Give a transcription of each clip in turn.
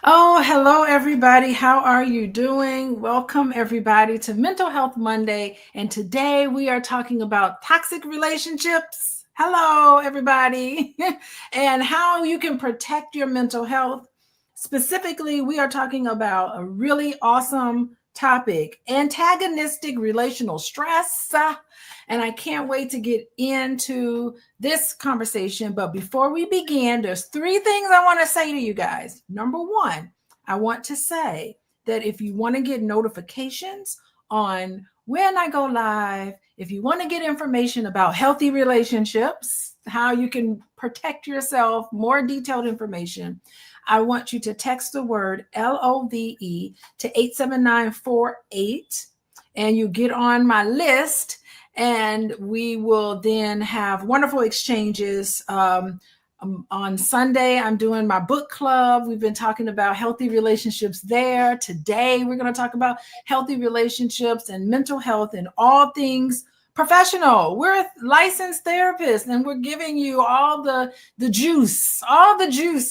Oh, hello, everybody. How are you doing? Welcome, everybody, to Mental Health Monday. And today we are talking about toxic relationships. Hello, everybody, and how you can protect your mental health. Specifically, we are talking about a really awesome topic, antagonistic relational stress. And I can't wait to get into this conversation. But before we begin, there's three things I want to say to you guys. Number one, I want to say that if you want to get notifications on when I go live, if you want to get information about healthy relationships, how you can protect yourself, more detailed information, I want you to text the word LOVE to 87948 and you get on my list and we will then have wonderful exchanges. On Sunday, I'm doing my book club. We've been talking about healthy relationships there. Today, we're going to talk about healthy relationships and mental health and all things professional. We're licensed therapists and we're giving you all the juice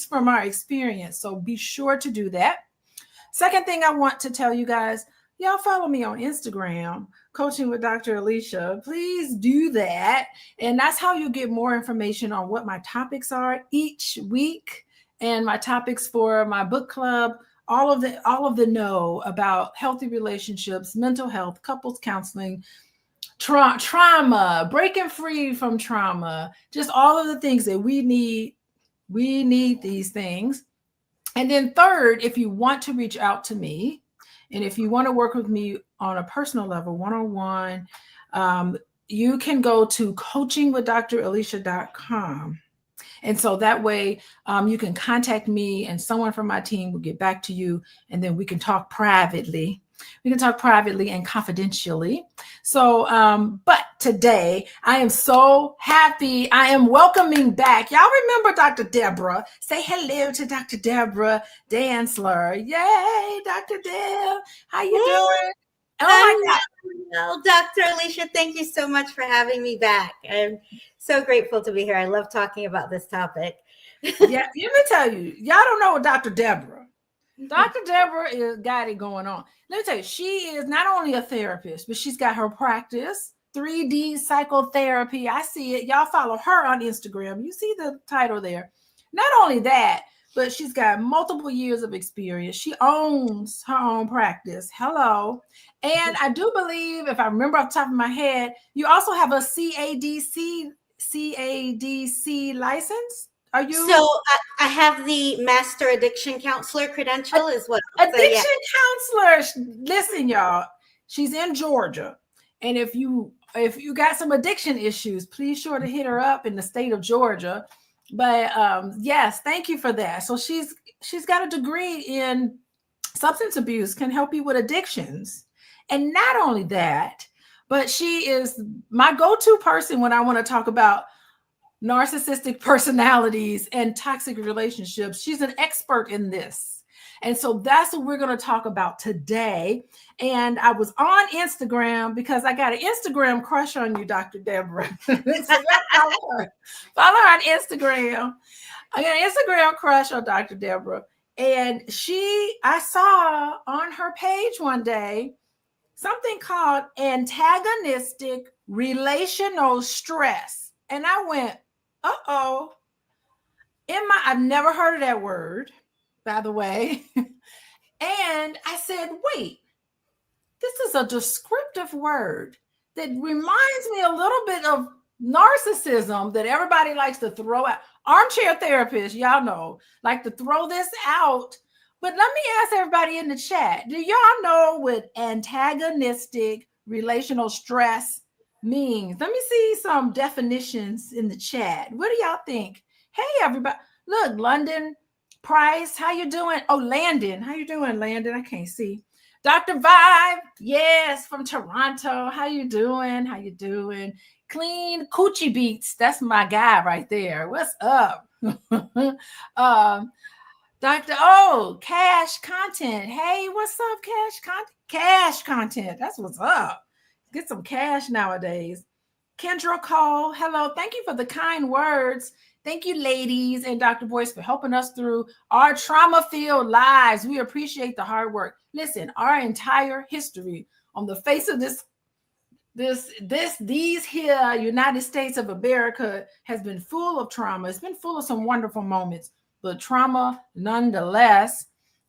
from our experience. So be sure to do that. Second thing I want to tell you guys, y'all follow me on Instagram, Coaching with Dr. Alicia. Please do that. And that's how you get more information on what my topics are each week and my topics for my book club, all of the know about healthy relationships, mental health, couples counseling, trauma, breaking free from trauma, just all of the things that we need. We need these things. And then third, if you want to reach out to me, and if you want to work with me on a personal level, one-on-one, you can go to coachingwithdralicia.com. And so that way you can contact me and someone from my team will get back to you and then we can talk privately. We can talk privately and confidentially. So, but today I am so happy. I am welcoming back. Y'all remember Dr. Debra? Say hello to Dr. Debra Dantzler. Yay, Dr. Deb. How you doing? Oh my God. Well, Dr. Alicia, thank you so much for having me back. I'm so grateful to be here. I love talking about this topic. Yeah, let me tell you, y'all don't know Dr. Debra. Dr. Debra is got it going on. Let me tell you, she is not only a therapist, but she's got her practice, 3D psychotherapy. I see it. Y'all follow her on Instagram. You see the title there. Not only that, but she's got multiple years of experience. She owns her own practice. Hello. And I do believe, if I remember off the top of my head, you also have a CADC license. Are you? So I have the Master Addiction Counselor credential is what. Addiction counselor. Listen, y'all, she's in Georgia. And if you got some addiction issues, please sure to hit her up in the state of Georgia. But yes, thank you for that. So she's got a degree in substance abuse, can help you with addictions. And not only that, but she is my go-to person when I want to talk about narcissistic personalities and toxic relationships. She's an expert in this. And so that's what we're going to talk about today. And I was on Instagram because I got an Instagram crush on you, Dr. Debra. So follow her on Instagram. I got an Instagram crush on Dr. Debra. And I saw on her page one day something called antagonistic relational stress. And I went, uh-oh. I've never heard of that word, by the way. And I said, wait, this is a descriptive word that reminds me a little bit of narcissism that everybody likes to throw out. Armchair therapists, y'all know, like to throw this out. But let me ask everybody in the chat, do y'all know what antagonistic relational stress means? Let me see some definitions in the chat. What do y'all think? Hey, everybody. Look, London Price, how you doing? Oh, Landon. How you doing, Landon? I can't see. Dr. Vibe, yes, from Toronto. How you doing? How you doing? Clean Coochie Beats. That's my guy right there. What's up? Dr. O, Cash Content. Hey, what's up, Cash Content? Cash Content. That's what's up. Get some cash nowadays. Kendra Cole, hello. Thank you for the kind words. Thank you, ladies, and Dr. Boyce for helping us through our trauma-filled lives. We appreciate the hard work. Listen, our entire history on the face of these here United States of America has been full of trauma. It's been full of some wonderful moments, but trauma nonetheless.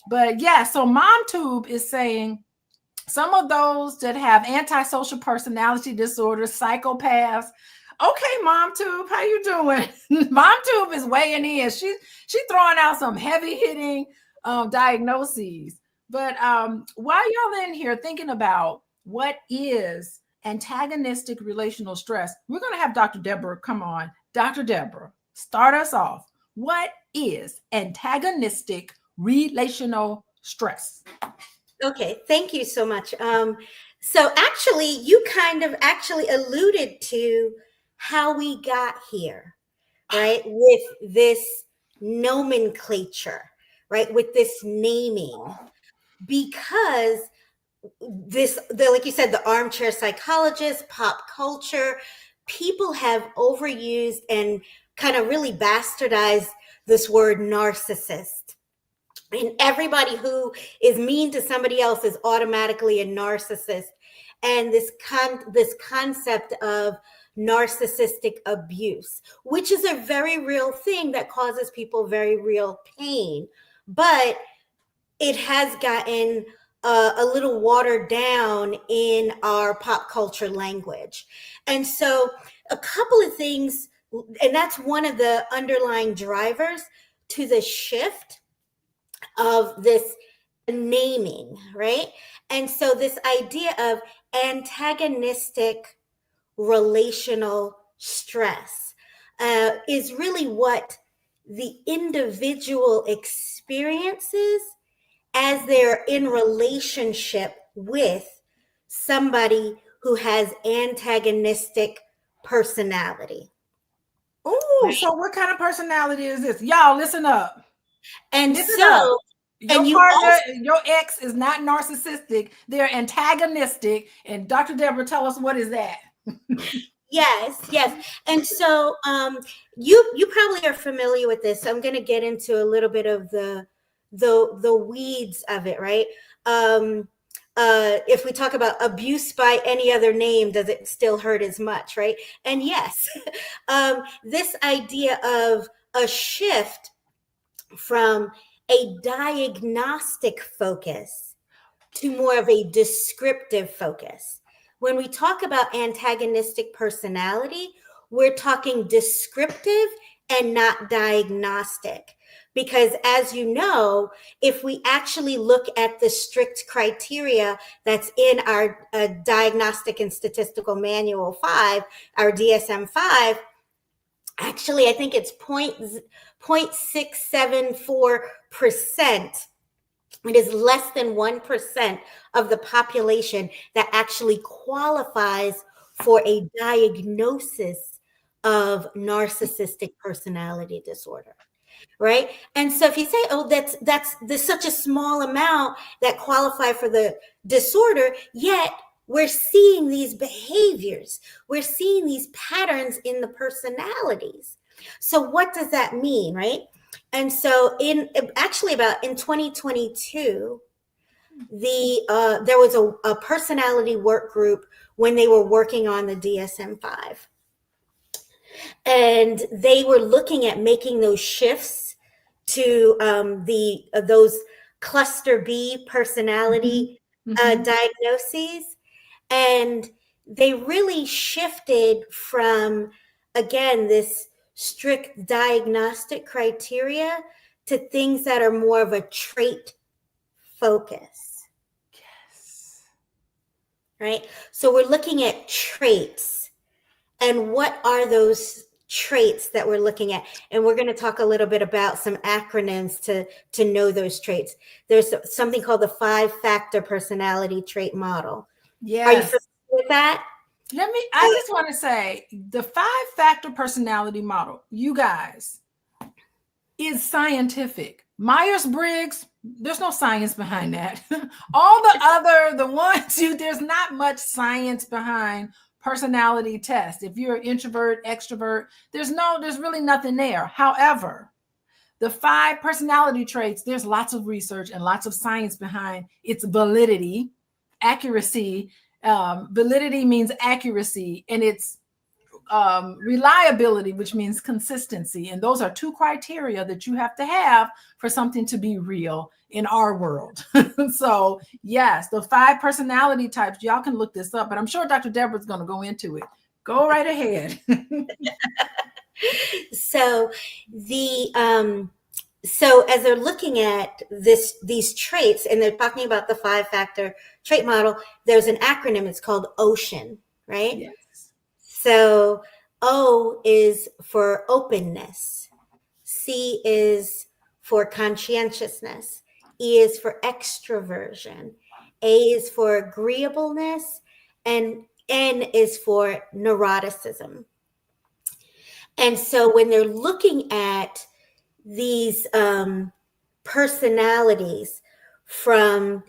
But yeah, so MomTube is saying some of those that have antisocial personality disorders, psychopaths. Okay, MomTube, how you doing? MomTube is weighing in. She's throwing out some heavy hitting diagnoses. But while y'all in here thinking about what is antagonistic relational stress, we're going to have Dr. Debra come on. Dr. Debra, start us off. What is antagonistic relational stress? Okay, thank you so much. So actually, you kind of actually alluded to how we got here, right? With this nomenclature, right? With this naming, because like you said, the armchair psychologist, pop culture, people have overused and kind of really bastardized this word narcissist. And everybody who is mean to somebody else is automatically a narcissist. And this concept of narcissistic abuse, which is a very real thing that causes people very real pain. But it has gotten a little watered down in our pop culture language. And so a couple of things, and that's one of the underlying drivers to the shift of this naming, right? And so this idea of antagonistic relational stress is really what the individual experiences as they're in relationship with somebody who has antagonistic personality. Oh, right? So what kind of personality is this? Y'all listen up. And listen so, up. Your partner, your ex is not narcissistic. They're antagonistic. And Dr. Debra, tell us, what is that? Yes. And so you probably are familiar with this. So I'm going to get into a little bit of the weeds of it, right? If we talk about abuse by any other name, does it still hurt as much, right? And yes, this idea of a shift from a diagnostic focus to more of a descriptive focus. When we talk about antagonistic personality, we're talking descriptive and not diagnostic. Because as you know, if we actually look at the strict criteria that's in our Diagnostic and Statistical Manual 5, our DSM-5, actually, I think it's 0.674%. It is less than 1% of the population that actually qualifies for a diagnosis of narcissistic personality disorder. Right. And so if you say, oh, there's such a small amount that qualify for the disorder, yet we're seeing these behaviors, we're seeing these patterns in the personalities. So what does that mean? Right. And so in 2022, there was a personality work group when they were working on the DSM-5. And they were looking at making those shifts to those cluster B personality diagnoses. And they really shifted from, again, this strict diagnostic criteria to things that are more of a trait focus. Yes. Right? So we're looking at traits. And what are those traits that we're looking at? And we're going to talk a little bit about some acronyms to know those traits. There's something called the 5-factor personality trait model. Yes. Are you familiar with that? I just want to say the 5-factor personality model, you guys, is scientific. Myers-Briggs, there's no science behind that. All the ones, there's not much science behind personality test. If you're an introvert, extrovert, there's really nothing there. However, the 5 personality traits, there's lots of research and lots of science behind its validity, accuracy. Validity means accuracy, and it's reliability, which means consistency. And those are 2 criteria that you have to have for something to be real in our world. So yes, the 5 personality types, y'all can look this up, but I'm sure Dr. Deborah's going to go into it. Go right ahead. So so as they're looking at these traits, and they're talking about the 5-factor trait model, there's an acronym. It's called OCEAN, right? Yes. So O is for openness. C is for conscientiousness. E is for extroversion. A is for agreeableness. And N is for neuroticism. And so when they're looking at these personalities from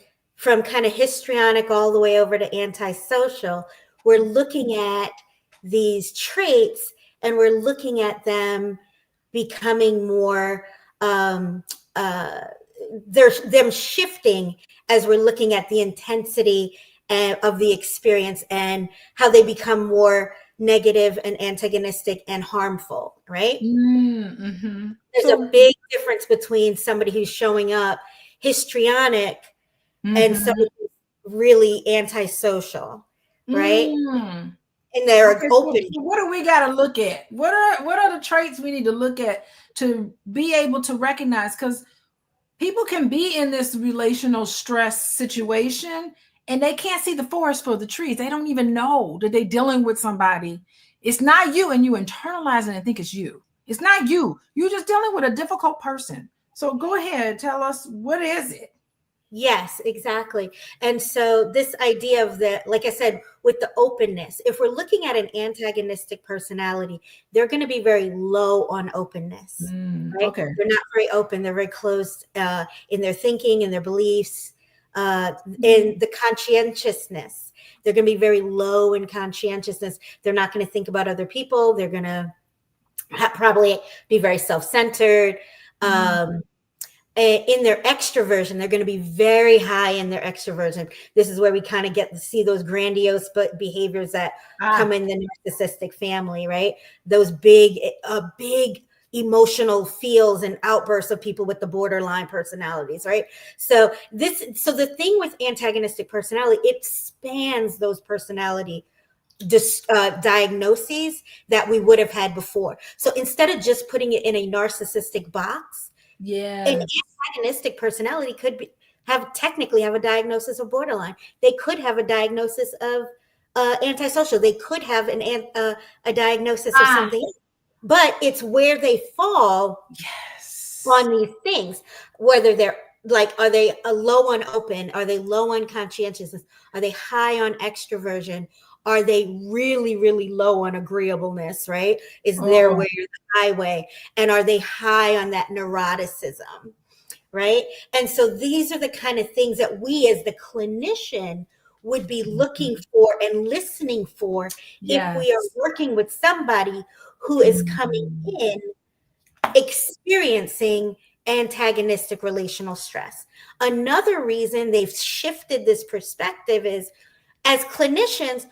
kind of histrionic all the way over to antisocial, we're looking at these traits and we're looking at them becoming more, them shifting as we're looking at the intensity of the experience and how they become more negative and antagonistic and harmful, right? Mm-hmm. There's a big difference between somebody who's showing up histrionic and somebody who's really antisocial, right? And they're open. So what do we got to look at? What are the traits we need to look at to be able to recognize? Because people can be in this relational stress situation and they can't see the forest for the trees. They don't even know that they're dealing with somebody. It's not you, and you internalize it and think it's you. It's not you. You're just dealing with a difficult person. So go ahead, tell us, what is it? Yes, exactly. And so this idea of like I said, with the openness, if we're looking at an antagonistic personality, they're going to be very low on openness. Right? Okay. They're not very open. They're very closed in their thinking and their beliefs. In the conscientiousness, they're going to be very low in conscientiousness. They're not going to think about other people. They're going to probably be very self-centered. In their extroversion, they're going to be very high in their extroversion. This is where we kind of get to see those grandiose behaviors that come in the narcissistic family, right? Those big emotional feels and outbursts of people with the borderline personalities, right? So the thing with antagonistic personality, it spans those personality diagnoses that we would have had before. So instead of just putting it in a narcissistic box, an antagonistic personality could technically have a diagnosis of borderline. They could have a diagnosis of antisocial. They could have a diagnosis of something else. But it's where they fall on these things, whether they're like, are they low on open? Are they low on conscientiousness? Are they high on extroversion? Are they really, really low on agreeableness, right? Is their way or the highway? And are they high on that neuroticism, right? And so these are the kind of things that we as the clinician would be looking for and listening for if we are working with somebody who is coming in experiencing antagonistic relational stress. Another reason they've shifted this perspective is, as clinicians,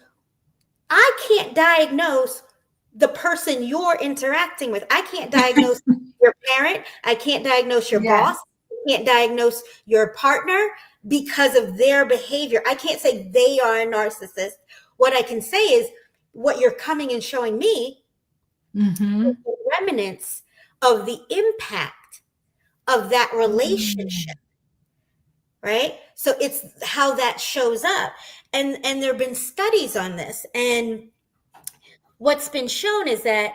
I can't diagnose the person you're interacting with. I can't diagnose your parent. I can't diagnose your boss. I can't diagnose your partner because of their behavior. I can't say they are a narcissist. What I can say is what you're coming and showing me is the remnants of the impact of that relationship. Right? So it's how that shows up. And there have been studies on this. And what's been shown is that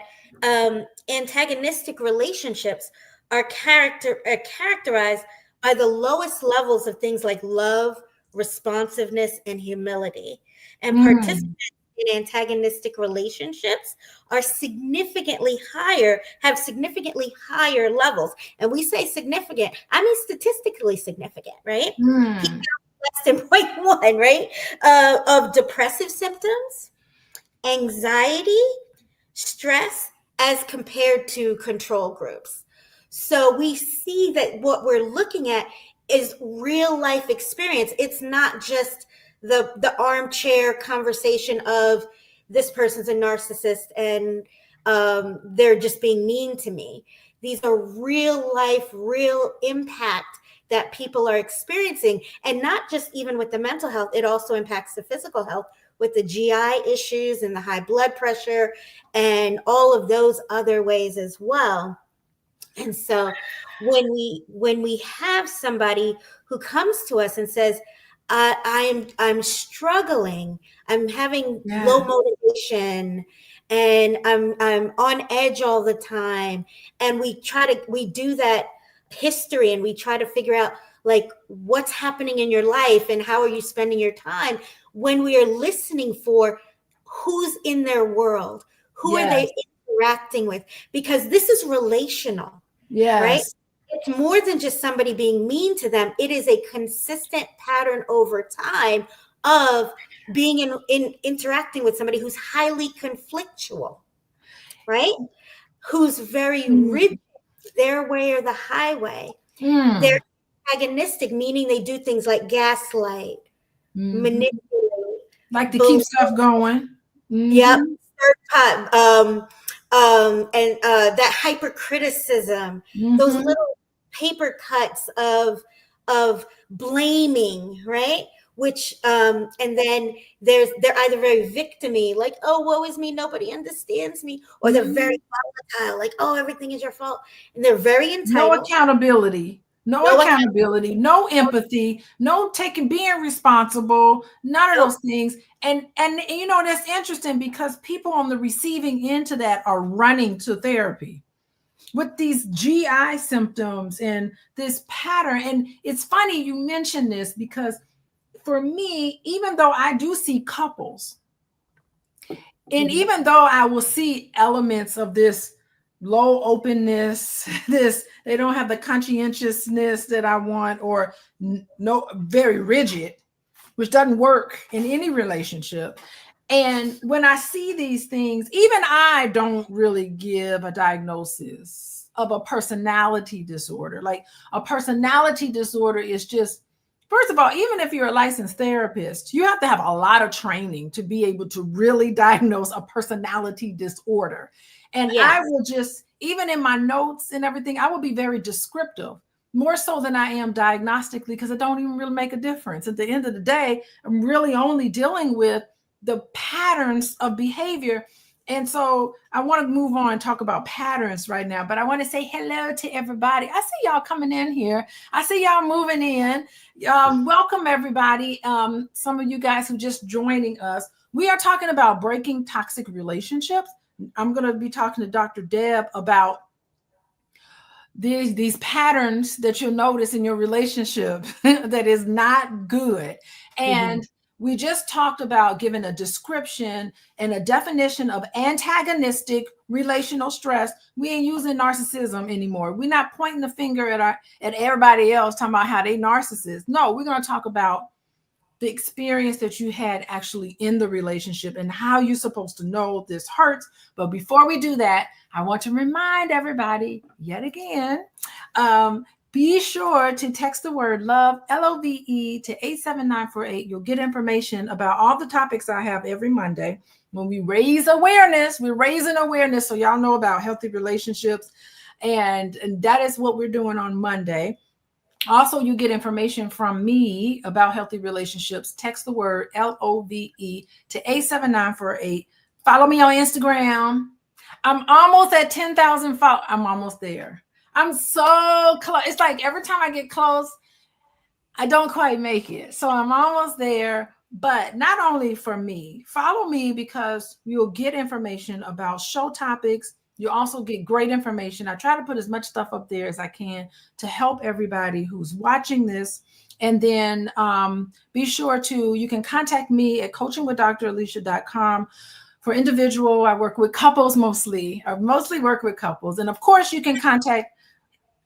antagonistic relationships are characterized by the lowest levels of things like love, responsiveness, and humility. And participants in antagonistic relationships are significantly higher, have significantly higher levels. And we say significant, I mean statistically significant, right? Less than 0.1, right? Of depressive symptoms, anxiety, stress as compared to control groups. So we see that what we're looking at is real life experience. It's not just the armchair conversation of this person's a narcissist and they're just being mean to me. These are real life, real impact that people are experiencing, and not just even with the mental health, it also impacts the physical health with the GI issues and the high blood pressure and all of those other ways as well. And so when we have somebody who comes to us and says, I'm struggling, I'm having low Yeah. motivation, and I'm on edge all the time, and we do that history and we try to figure out like what's happening in your life and how are you spending your time, when we are listening for who's in their world, who are Yes. they interacting with, because this is relational, right? Yes. It's more than just somebody being mean to them. It is a consistent pattern over time of being in interacting with somebody who's highly conflictual, right? Who's very rigid, Mm. their way or the highway. They're Mm. antagonistic, meaning they do things like gaslight, Hmm. manipulate, Like to keep belittle. stuff going. Yep. Hmm. And that hypercriticism, those Hmm. little paper cuts of blaming, right? Which and then they're either very victimy, like, oh, woe is me, nobody understands me, or they're very Hmm. volatile, like, oh, everything is your fault, and they're very No entitled. accountability. No No accountability. No empathy. No being responsible. None of nope, those things. And you know that's interesting because people on the receiving end to that are running to therapy with these GI symptoms and this pattern. And it's funny you mentioned this because for me, even though I do see couples, and mhm, even though I will see elements of this low openness, this they don't have the conscientiousness that I want, or no, very rigid, which doesn't work in any relationship. And when I see these things, even I don't really give a diagnosis of a personality disorder. Like a personality disorder is just, first of all, even if you're a licensed therapist, you have to have a lot of training to be able to really diagnose a personality disorder. And I yes, will just, even in my notes and everything, I will be very descriptive, more so than I am diagnostically, because it don't even really make a difference. At the end of the day, I'm really only dealing with the patterns of behavior. And so I want to move on and talk about patterns right now, but I want to say hello to everybody. I see y'all coming in here. I see y'all moving in. Welcome everybody. Some of you guys who just joining us. We are talking about breaking toxic relationships. I'm going to be talking to Dr. Deb about these patterns that you'll notice in your relationship that is not good. mhm, And we just talked about giving a description and a definition of antagonistic relational stress. We ain't using narcissism anymore. We're not pointing the finger at everybody else talking about how they narcissists. No, we're going to talk about the experience that you had actually in the relationship and how you're supposed to know this hurts. But before we do that, I want to remind everybody yet again, be sure to text the word love, LOVE, to 87948. You'll get information about all the topics I have every Monday. When we raise awareness, we're raising awareness so y'all know about healthy relationships. And that is what we're doing on Monday. Also, you get information from me about healthy relationships. Text the word LOVE to 87948. Follow me on Instagram. I'm almost at 10,000 followers. I'm almost there. I'm so close. It's like every time I get close, I don't quite make it. So I'm almost there. But not only for me, follow me because you'll get information about show topics. You also get great information. I try to put as much stuff up there as I can to help everybody who's watching this. And then be sure to, you can contact me at coachingwithdralicia.com for individual. I work with couples mostly. I mostly work with couples. And of course, you can contact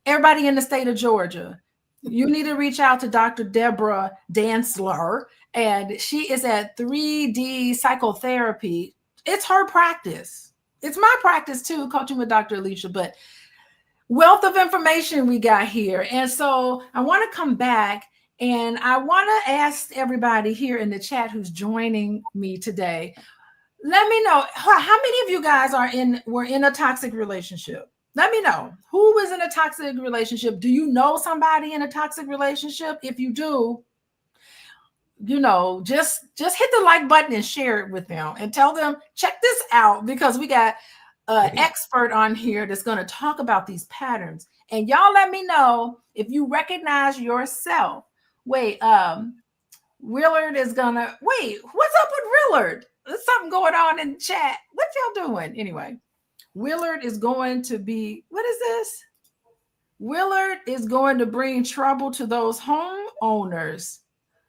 everybody in the state of Georgia. You need to reach out to Dr. Debra Dantzler, and she is at 3D Psychotherapy. It's her practice. It's my practice too, coaching with Dr. Alicia, but wealth of information we got here. And so I want to come back and I want to ask everybody here in the chat who's joining me today. Let me know how many of you guys were in a toxic relationship. Let me know who was in a toxic relationship. Do you know somebody in a toxic relationship? If you do, just hit the like button and share it with them and tell them, check this out, because we got an expert on here that's going to talk about these patterns. And y'all let me know if you recognize yourself. Wait, Willard is gonna wait. What's up with Willard? There's something going on in chat. What y'all doing? Anyway, Willard is going to be, what is this? Willard is going to bring trouble to those homeowners.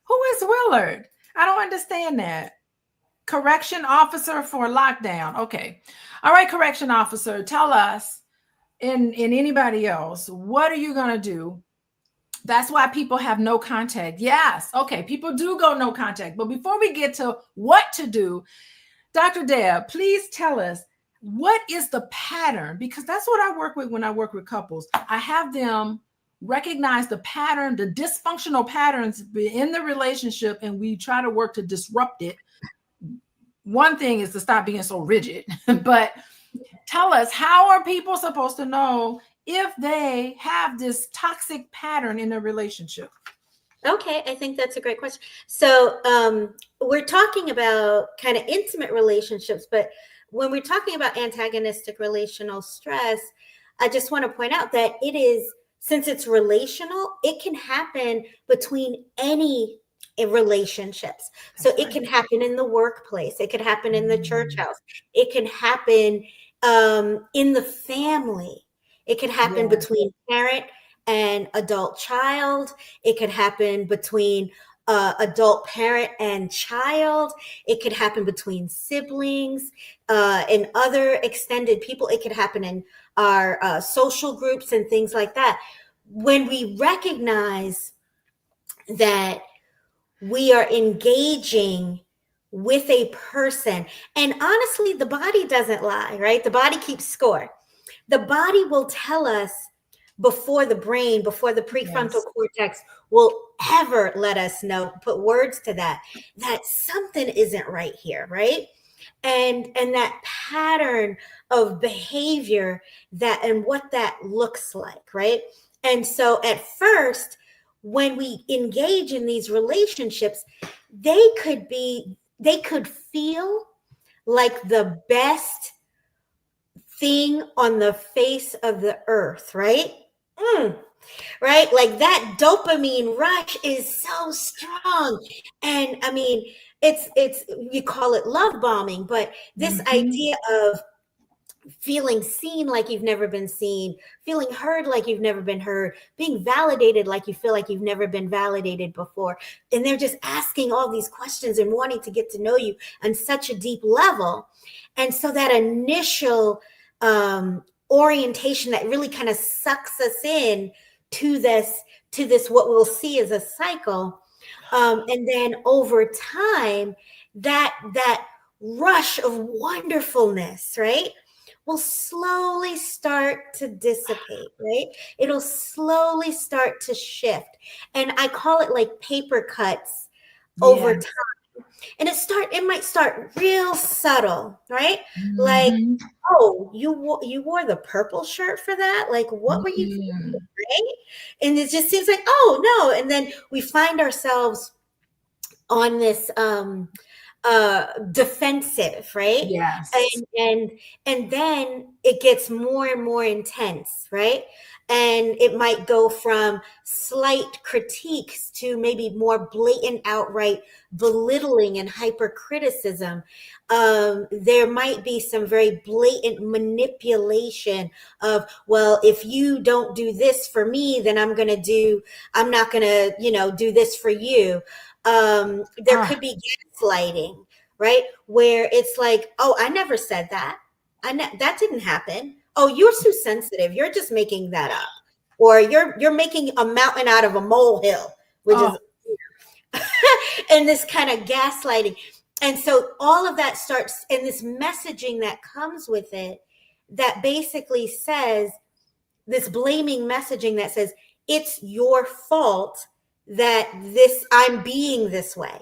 Who is Willard? I don't understand that. Correction officer for lockdown. Okay. All right, correction officer, tell us and anybody else, what are you going to do? That's why people have no contact. Yes. Okay. People do go no contact. But before we get to what to do, Dr. Deb, please tell us, what is the pattern? Because that's what I work with when I work with couples. I have them recognize the pattern, the dysfunctional patterns in the relationship, and we try to work to disrupt it. One thing is to stop being so rigid, but tell us, how are people supposed to know if they have this toxic pattern in a relationship? Okay, I think that's a great question. So we're talking about kind of intimate relationships, but when we're talking about antagonistic relational stress, I just want to point out that it is, since it's relational, it can happen between any relationships. So it can happen in the workplace. It could happen in the church house. It can happen in the family. It could happen between parent and adult child. It could happen between adult parent and child. It could happen between siblings and other extended people. It could happen in our social groups and things like that. When we recognize that we are engaging with a person, and honestly, the body doesn't lie, right? The body keeps score. The body will tell us before the brain, before the prefrontal cortex will ever let us know, put words to that something isn't right here, right? And that pattern of behavior, that and what that looks like, right? And so at first, when we engage in these relationships, they could feel like the best thing on the face of the earth, right? Right? Like that dopamine rush is so strong. And I mean, it's you call it love bombing, but this idea of feeling seen like you've never been seen, feeling heard like you've never been heard, being validated like you feel like you've never been validated before. And they're just asking all these questions and wanting to get to know you on such a deep level. And so that initial orientation that really kind of sucks us in to this what we'll see as a cycle, and then over time that rush of wonderfulness, right, will slowly start to dissipate, right? It'll slowly start to shift, and I call it like paper cuts over time. And it might start real subtle, right? Like, oh, you wore the purple shirt for that? Like, what were you thinking, right? And it just seems like, oh no. And then we find ourselves on this defensive, right? Yes. And then it gets more and more intense, right? And it might go from slight critiques to maybe more blatant, outright belittling and hypercriticism. There might be some very blatant manipulation of, well, if you don't do this for me, then I'm not going to, do this for you. There could be gaslighting, right? Where it's like, oh, I never said that. That didn't happen. Oh, you're too sensitive. You're just making that up. Or you're making a mountain out of a molehill, which is, and this kind of gaslighting. And so all of that starts, and this messaging that comes with it that basically says, this blaming messaging that says, it's your fault that I'm being this way.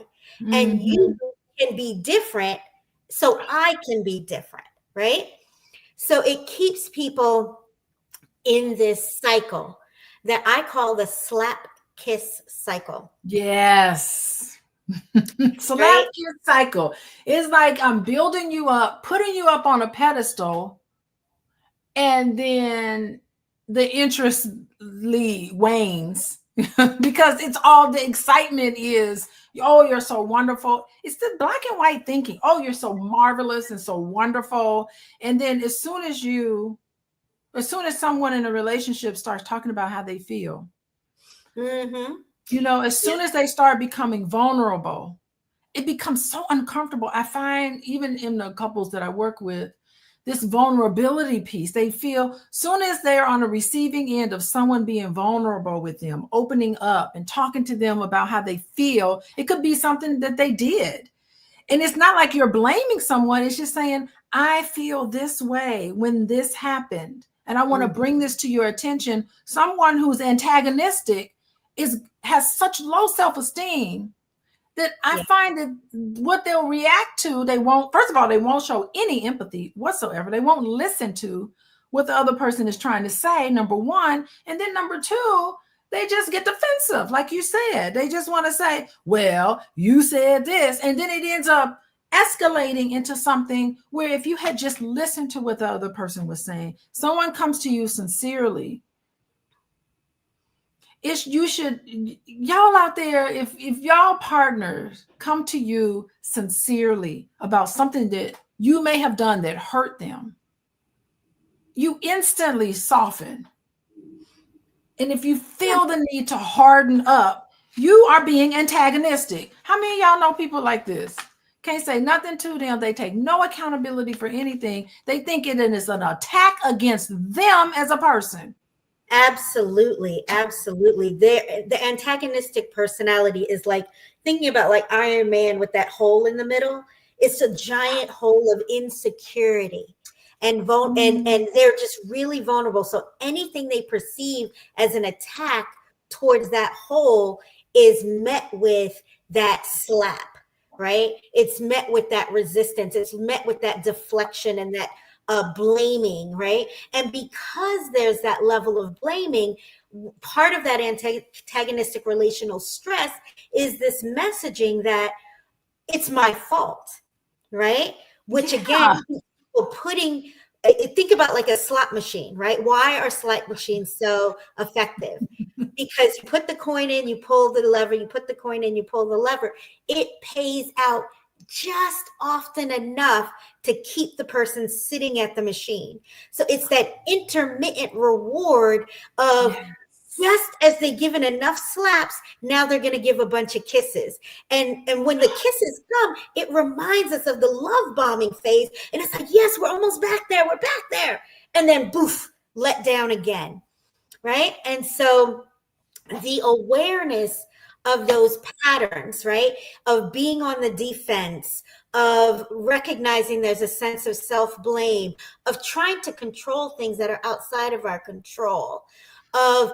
And you can be different, so I can be different, right? So it keeps people in this cycle that I call the slap kiss cycle. Yes. Slap Right? kiss cycle. It's like I'm building you up, putting you up on a pedestal, and then the interest wanes because it's all the excitement is, oh, you're so wonderful. It's the black and white thinking. Oh, you're so marvelous and so wonderful. And then as soon as someone in a relationship starts talking about how they feel, as soon as they start becoming vulnerable, it becomes so uncomfortable. I find even in the couples that I work with, this vulnerability piece, they feel soon as they're on the receiving end of someone being vulnerable with them, opening up and talking to them about how they feel, it could be something that they did. And it's not like you're blaming someone. It's just saying, I feel this way when this happened, and I want to bring this to your attention. Someone who's antagonistic has such low self-esteem that I find that what they'll react to, first of all, they won't show any empathy whatsoever. They won't listen to what the other person is trying to say, number one. And then number two, they just get defensive. Like you said, they just want to say, well, you said this. And then it ends up escalating into something where if you had just listened to what the other person was saying, someone comes to you sincerely, y'all out there, if y'all partners come to you sincerely about something that you may have done that hurt them, you instantly soften. And if you feel the need to harden up, you are being antagonistic. How many of y'all know people like this? Can't say nothing to them. They take no accountability for anything. They think it is an attack against them as a person. Absolutely. The antagonistic personality is like thinking about like Iron Man with that hole in the middle. It's a giant hole of insecurity, and they're just really vulnerable. So anything they perceive as an attack towards that hole is met with that slap, right? It's met with that resistance. It's met with that deflection and that blaming, right? And because there's that level of blaming, part of that antagonistic relational stress is this messaging that it's my fault, right? Which again, putting, think about like a slot machine, right? Why are slot machines so effective? Because you put the coin in, you pull the lever, you put the coin in, you pull the lever. It pays out just often enough to keep the person sitting at the machine. So it's that intermittent reward of just as they given enough slaps, now they're going to give a bunch of kisses. And when the kisses come, it reminds us of the love bombing phase. And it's like, yes, we're almost back there. We're back there. And then boof, let down again. Right. And so the awareness of those patterns, right? Of being on the defense, of recognizing there's a sense of self-blame, of trying to control things that are outside of our control, of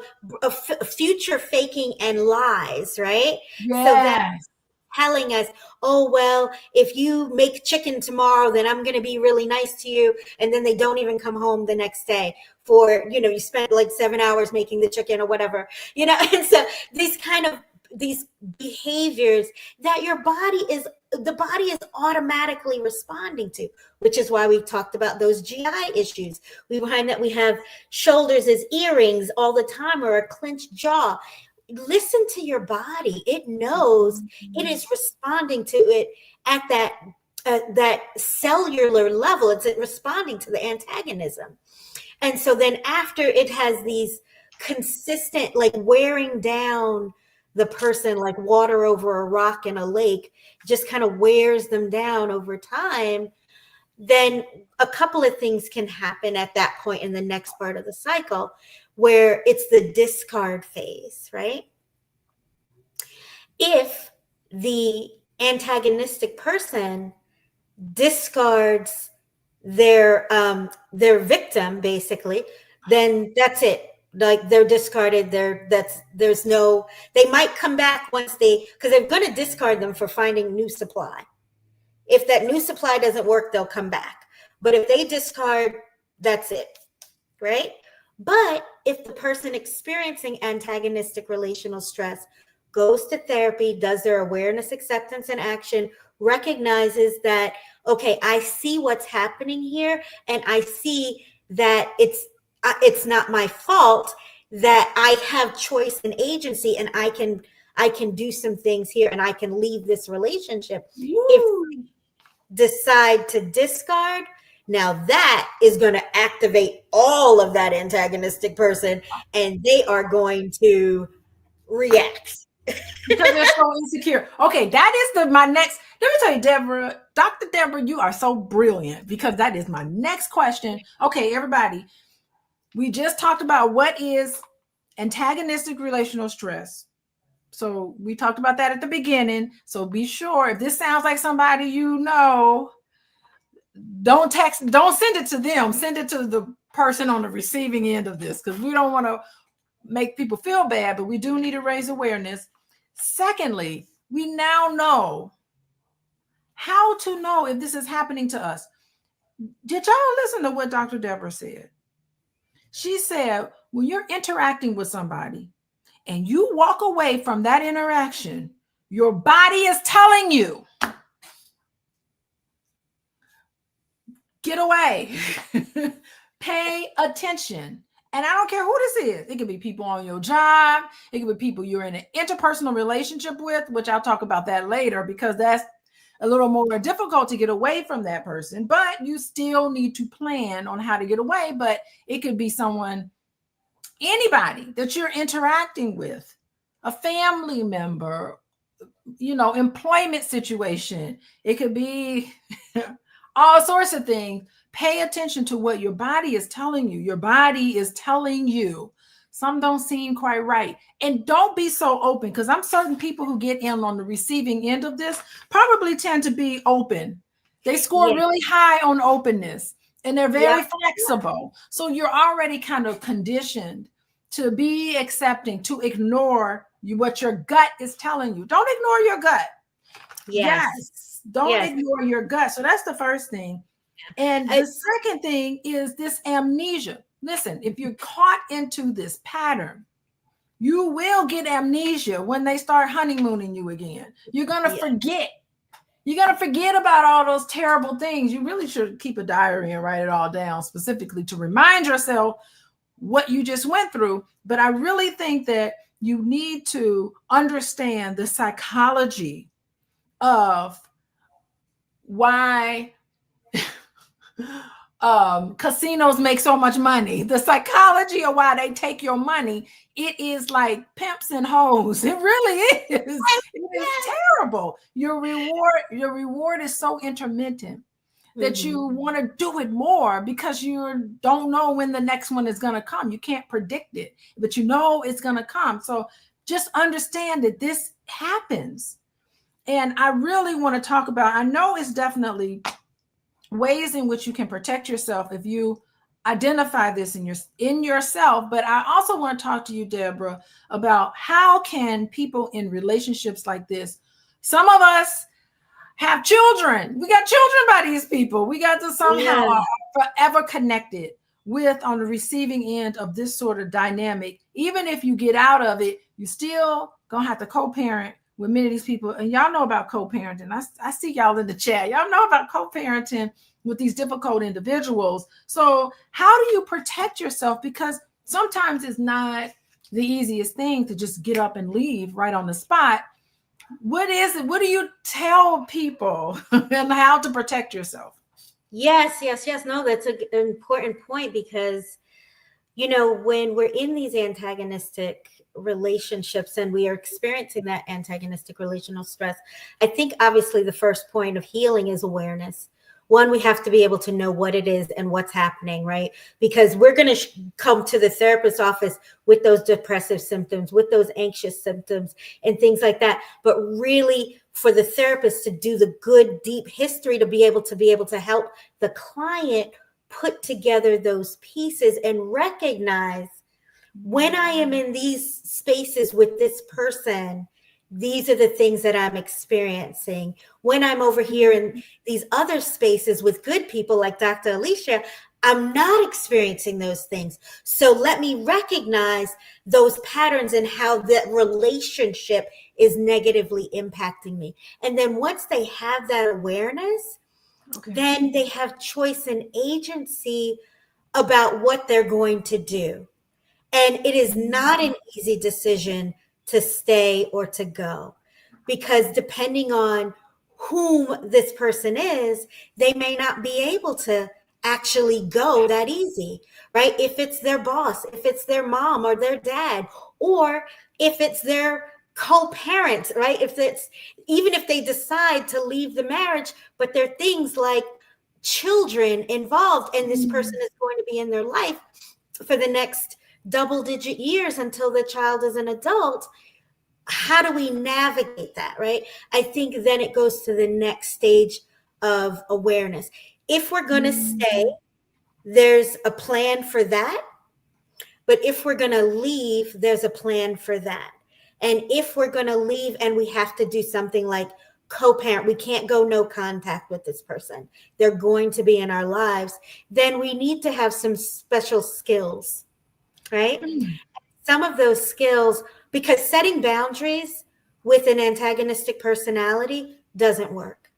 future faking and lies, right? Yes. So that's telling us, oh, well, if you make chicken tomorrow, then I'm going to be really nice to you. And then they don't even come home the next day for, you spent like 7 hours making the chicken or whatever, and so these behaviors that the body is automatically responding to, which is why we talked about those GI issues. We find that we have shoulders as earrings all the time or a clenched jaw. Listen to your body. It knows it is responding to it at that cellular level. It's responding to the antagonism. And so then after it has these consistent, like wearing down the person like water over a rock in a lake, just kind of wears them down over time, then a couple of things can happen at that point in the next part of the cycle, where it's the discard phase, right? If the antagonistic person discards their victim, basically, then that's it. Like, they're discarded. There's no, they might come back once because they're going to discard them for finding new supply. If that new supply doesn't work, they'll come back. But if they discard, that's it, right? But if the person experiencing antagonistic relational stress goes to therapy, does their awareness, acceptance, and action, recognizes that, okay, I see what's happening here, and I see that it's not my fault, that I have choice and agency, and I can do some things here, and I can leave this relationship. Woo. If decide to discard, now that is going to activate all of that antagonistic person, and they are going to react because they're so insecure. Okay, that is my next. Let me tell you, Debra, Dr. Debra, you are so brilliant, because that is my next question. Okay, everybody, we just talked about what is antagonistic relational stress. So we talked about that at the beginning. So be sure, if this sounds like somebody you know, don't send it to them. Send it to the person on the receiving end of this, because we don't want to make people feel bad, but we do need to raise awareness. Secondly, we now know how to know if this is happening to us. Did y'all listen to what Dr. Debra said? She said, when you're interacting with somebody and you walk away from that interaction, your body is telling you, get away, pay attention. And I don't care who this is. It could be people on your job. It could be people you're in an interpersonal relationship with, which I'll talk about that later, because that's a little more difficult to get away from that person. But you still need to plan on how to get away. But it could be someone, anybody that you're interacting with, a family member, employment situation. It could be all sorts of things. Pay attention to what your body is telling you. Your body is telling you some don't seem quite right. And don't be so open, because I'm certain people who get in on the receiving end of this probably tend to be open. They score really high on openness, and they're very flexible. So you're already kind of conditioned to be accepting, to ignore what your gut is telling you. Don't ignore your gut. Yes. Don't ignore your gut. So that's the first thing. And the second thing is this amnesia. Listen, if you're caught into this pattern, you will get amnesia when they start honeymooning you again. You're going to forget. You're going to forget about all those terrible things. You really should keep a diary and write it all down, specifically to remind yourself what you just went through. But I really think that you need to understand the psychology of why casinos make so much money. The psychology of why they take your money. It is like pimps and hoes. It really is. It is terrible. Your reward is so intermittent that you want to do it more, because you don't know when the next one is going to come. You can't predict it, but you know it's going to come. So just understand that this happens. And I really want to talk about, I know it's definitely ways in which you can protect yourself if you identify this in yourself. But I also want to talk to you, Debra, about how can people in relationships like this, some of us have children. We got children by these people. We got to somehow forever connected with on the receiving end of this sort of dynamic. Even if you get out of it, you still gonna have to co-parent with many of these people. And y'all know about co-parenting. I see y'all in the chat. Y'all know about co-parenting with these difficult individuals. So how do you protect yourself? Because sometimes it's not the easiest thing to just get up and leave right on the spot. What is it? What do you tell people and how to protect yourself? Yes. No, that's an important point, because, when we're in these antagonistic relationships and we are experiencing that antagonistic relational stress, I think obviously the first point of healing is awareness. one, we have to be able to know what it is and what's happening, right? Because we're going to come to the therapist's office with those depressive symptoms, with those anxious symptoms and things like that. But really, for the therapist to do the good, deep history to be able to help the client put together those pieces and recognize, when I am in these spaces with this person, these are the things that I'm experiencing. When I'm over here in these other spaces with good people like Dr. Alicia, I'm not experiencing those things. So let me recognize those patterns and how that relationship is negatively impacting me. And then once they have that awareness, then they have choice and agency about what they're going to do. And it is not an easy decision to stay or to go, because depending on whom this person is, they may not be able to actually go that easy, right? If it's their boss, if it's their mom or their dad, or if it's their co-parent, right? Even if they decide to leave the marriage, but there are things like children involved, and this person is going to be in their life for the next double-digit years until the child is an adult. How do we navigate that, right? I think then it goes to the next stage of awareness. If we're going to stay, there's a plan for that. But if we're going to leave, there's a plan for that. And if we're going to leave and we have to do something like co-parent, we can't go no contact with this person, they're going to be in our lives, then we need to have some special skills, right? Some of those skills, because setting boundaries with an antagonistic personality doesn't work.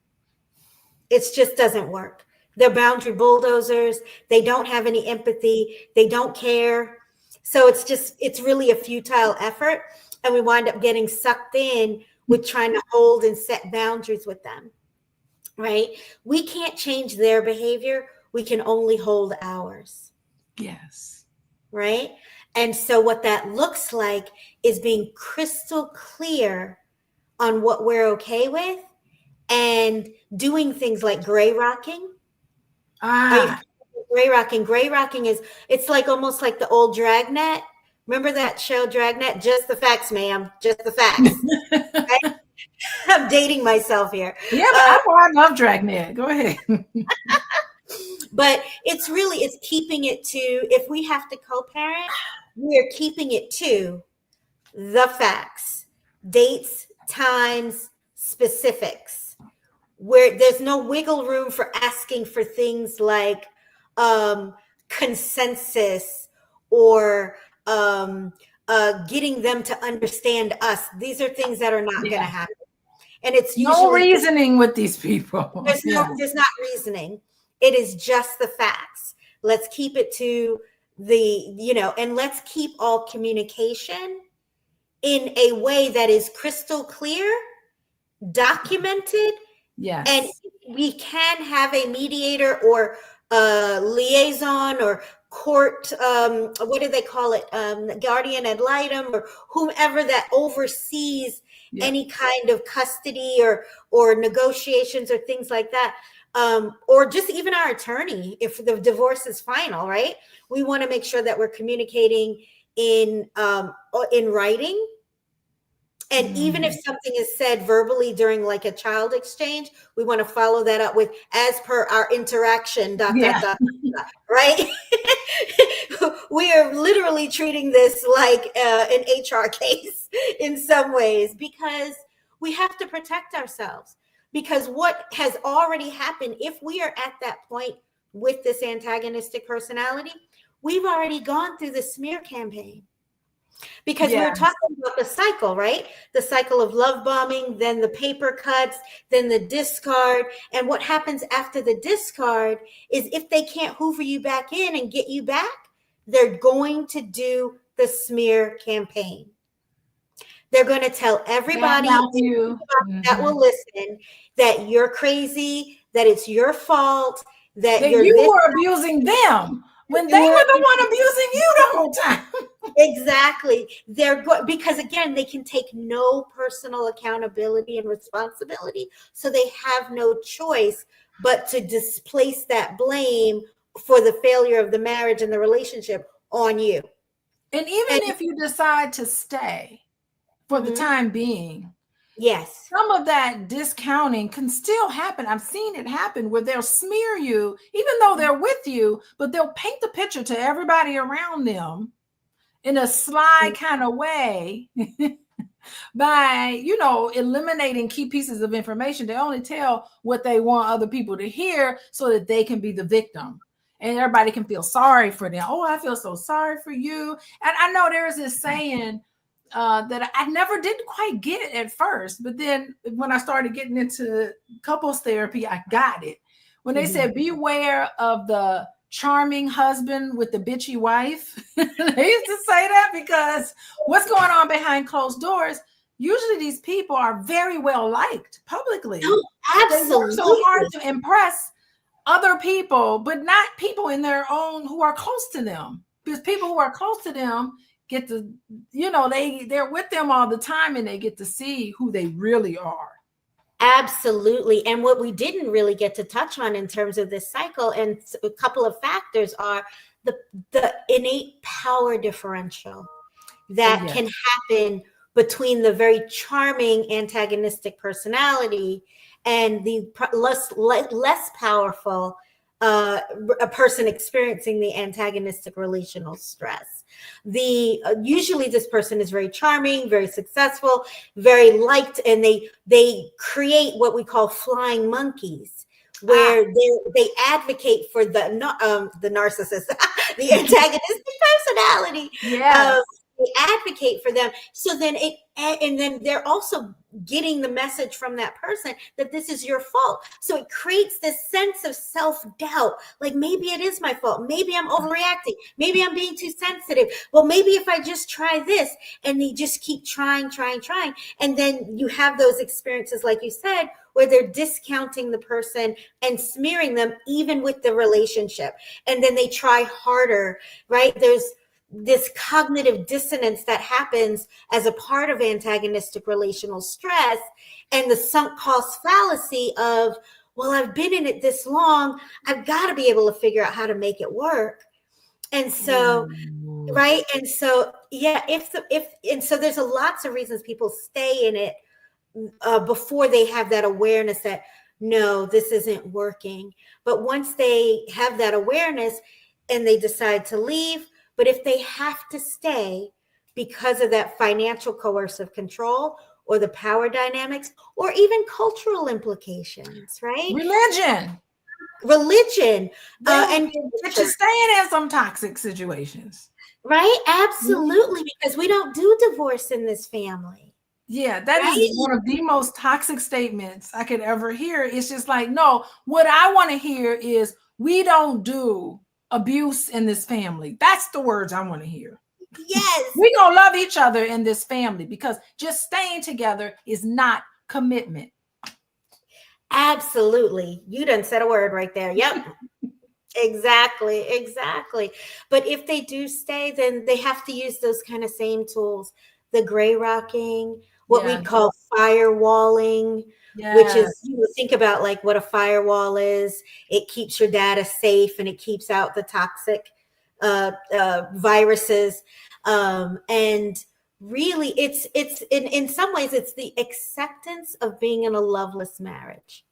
It just doesn't work. They're boundary bulldozers. They don't have any empathy. They don't care. So it's really a futile effort. And we wind up getting sucked in with trying to hold and set boundaries with them, right? We can't change their behavior. We can only hold ours. Yes. Right? And so what that looks like is being crystal clear on what we're okay with and doing things like gray rocking. Gray rocking is, it's like almost like the old Dragnet. Remember that show Dragnet? Just the facts, ma'am. Just the facts. Right? I'm dating myself here. Yeah, but I love Dragnet. Go ahead. But it's keeping it to, if we have to co-parent, we're keeping it to the facts, dates, times, specifics, where there's no wiggle room for asking for things like consensus or getting them to understand us. These are things that are not going to happen. And it's usually no reasoning with these people. There's not reasoning. It is just the facts. Let's keep it to and let's keep all communication in a way that is crystal clear, documented. Yes. And we can have a mediator or a liaison or court, what do they call it? Guardian ad litem, or whomever that oversees any kind of custody or negotiations or things like that. Or just even our attorney, if the divorce is final, right? We want to make sure that we're communicating in writing. And even if something is said verbally during like a child exchange, we want to follow that up with, as per our interaction, right? We are literally treating this like an HR case in some ways, because we have to protect ourselves. Because what has already happened, if we are at that point with this antagonistic personality, we've already gone through the smear campaign. Because we're talking about the cycle, right? The cycle of love bombing, then the paper cuts, then the discard. And what happens after the discard is, if they can't hoover you back in and get you back, they're going to do the smear campaign. They're going to tell everybody that will listen that you're crazy, that it's your fault, that you were abusing them when they were the one abusing you the whole time. Exactly. Because again, they can take no personal accountability and responsibility. So they have no choice but to displace that blame for the failure of the marriage and the relationship on you. And even And if you decide to stay for the mhm, time being, yes. some of that discounting can still happen. I've seen it happen where they'll smear you, even though they're with you, but they'll paint the picture to everybody around them in a sly kind of way by, eliminating key pieces of information. They only tell what they want other people to hear so that they can be the victim. And everybody can feel sorry for them. Oh, I feel so sorry for you. And I know there's this saying that I never did quite get it at first. But then when I started getting into couples therapy, I got it. When they said, beware of the charming husband with the bitchy wife. They used to say that because what's going on behind closed doors, usually these people are very well liked publicly. Oh, They work so hard absolutely. to impress other people, but not people in their own who are close to them. Because people who are close to them get to, they're with them all the time and they get to see who they really are. Absolutely. And what we didn't really get to touch on in terms of this cycle, and a couple of factors are the innate power differential Oh, that yes. can happen between the very charming antagonistic personality and the less powerful a person experiencing the antagonistic relational stress. Usually this person is very charming, very successful, very liked, and they create what we call flying monkeys, where they advocate for the narcissist, the antagonistic personality. Yes. They advocate for them. So then and then they're also getting the message from that person that this is your fault. So it creates this sense of self-doubt. Like, maybe it is my fault. Maybe I'm overreacting. Maybe I'm being too sensitive. Well, maybe if I just try this, and they just keep trying. And then you have those experiences, like you said, where they're discounting the person and smearing them, even with the relationship. And then they try harder, right? There's this cognitive dissonance that happens as a part of antagonistic relational stress, and the sunk cost fallacy of, well, I've been in it this long, I've got to be able to figure out how to make it work. And so, right. And so, yeah, and so there's lots of reasons people stay in it before they have that awareness that, no, this isn't working. But once they have that awareness and they decide to leave, but if they have to stay because of that financial coercive control or the power dynamics or even cultural implications, right? They Religion, will and get you staying in some toxic situations. right? Absolutely, because we don't do divorce in this family. Yeah, that Right? is one of the most toxic statements I could ever hear. It's just like, no, what I want to hear is, we don't do abuse in this family. That's the words I want to hear. Yes. We gonna love each other in this family, because just staying together is not commitment. Absolutely. You done said a word right there. Yep. Exactly. But if they do stay, then they have to use those kind of same tools, the gray rocking, what we Yes. call firewalling, which Yes. is, think about like what a firewall is. It keeps your data safe and it keeps out the toxic viruses. And really, it's in some ways, it's the acceptance of being in a loveless marriage.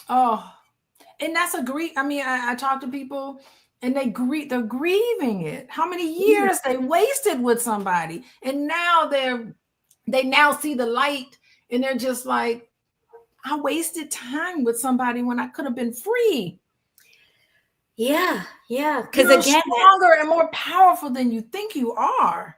Oh, and that's a grief. I mean, I talk to people and they're grieving it. How many years they wasted with somebody, and now they now see the light, and they're just like, I wasted time with somebody when I could have been free. Yeah. Because You're again, stronger and more powerful than you think you are.